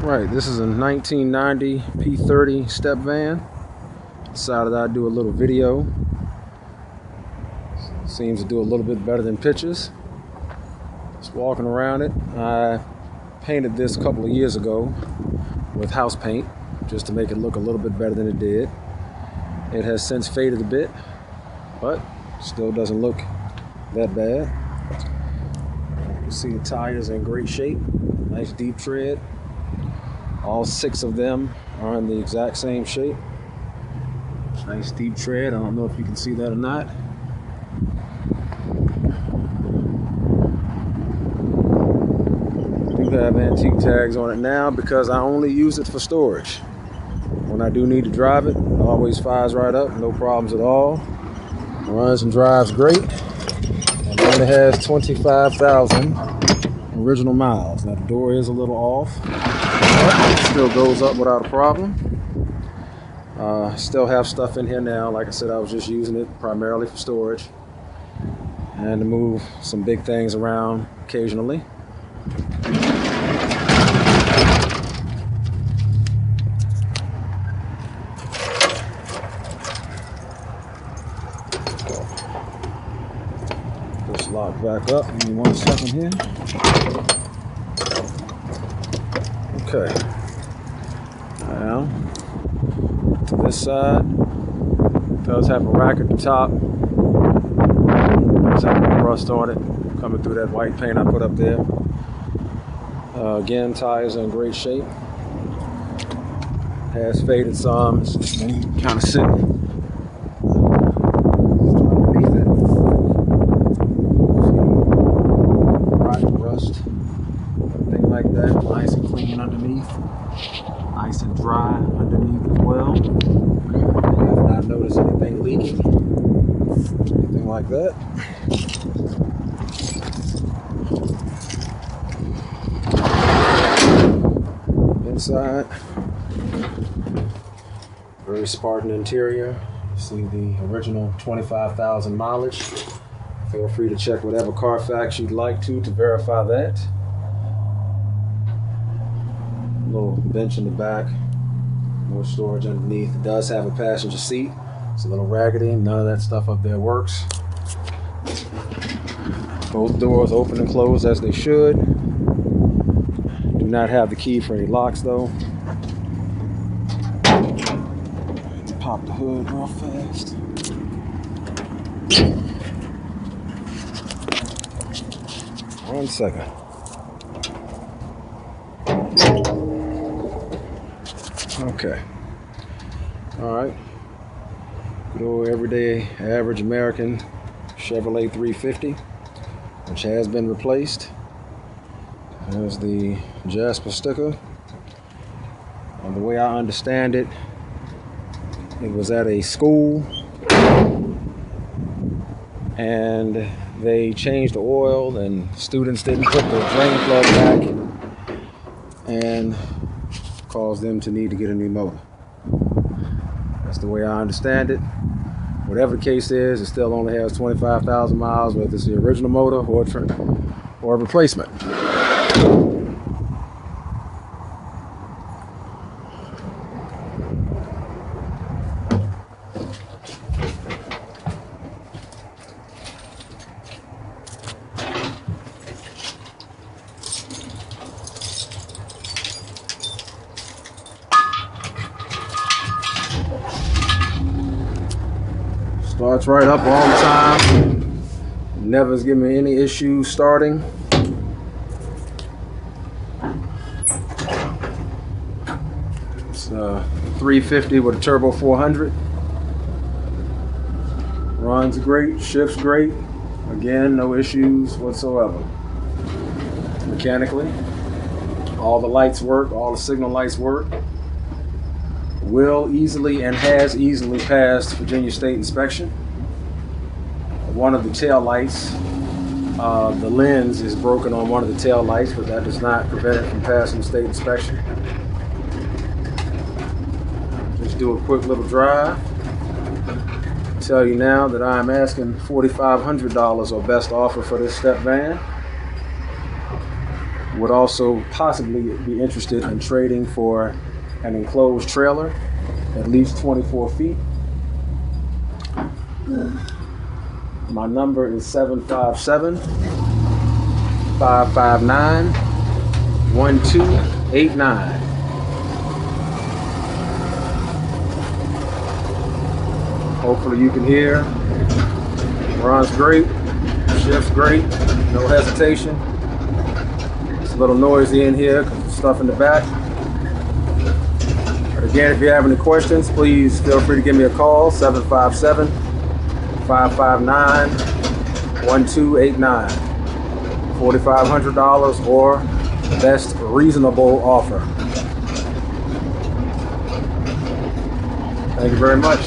Right, this is a 1990 P30 step van. Decided I'd do a little video. Seems to do a little bit better than pictures. Just walking around it. I painted this a couple of years ago with house paint just to make it look a little bit better than it did. It has since faded a bit, but still doesn't look that bad. You can see the tires are in great shape. Nice deep tread. All 6 of them are in the exact same shape. Nice deep tread. I don't know if you can see that or not. I do have antique tags on it now because I only use it for storage. When I do need to drive it, it always fires right up, no problems at all. Runs and drives great. And it only has 25,000 original miles. Now the door is a little off. It still goes up without a problem. Still have stuff in here now. Like I said, I was just using it primarily for storage and to move some big things around occasionally. Just lock back up. Give me 1 second here. Okay, now to this side, it does have a rack at the top. It does have a rust on it coming through that white paint I put up there. Again, tires are in great shape. Has faded some, it's just kind of sitting. Like that, nice and clean underneath, nice and dry underneath as well. I have not noticed anything leaking, anything like that. Inside, very Spartan interior. You see the original 25,000 mileage. Feel free to check whatever Carfax you'd like to verify that. Little bench in the back, more storage underneath. It does have a passenger seat. It's a little raggedy. None of that stuff up there works. Both doors open and close as they should. Do not have the key for any locks though. Pop the hood real fast. One second. Okay. All right. Good old everyday average American Chevrolet 350, which has been replaced. There's the Jasper sticker. And the way I understand it, it was at a school and they changed the oil and students didn't put the drain plug back and caused them to need to get a new motor. That's the way I understand it. Whatever the case is, it still only has 25,000 miles, whether it's the original motor or a replacement. Starts right up all the time. Never's given me any issues starting. It's 350 with a turbo 400. Runs great, shifts great. Again, no issues whatsoever. Mechanically, all the lights work, all the signal lights work. Will easily and has easily passed Virginia State inspection. One of the tail lights, the lens is broken on one of the tail lights, but that does not prevent it from passing state inspection. Just do a quick little drive. Tell you now that I am asking $4,500 or best offer for this step van. would also possibly be interested in trading for an enclosed trailer at least 24 feet, my number is 757-559-1289. Hopefully you can hear. Runs great, shifts great, no hesitation. It's a little noisy in here because there's stuff in the back. But again, if you have any questions, please feel free to give me a call, 757-559-1289. $4,500 or best reasonable offer. Thank you very much.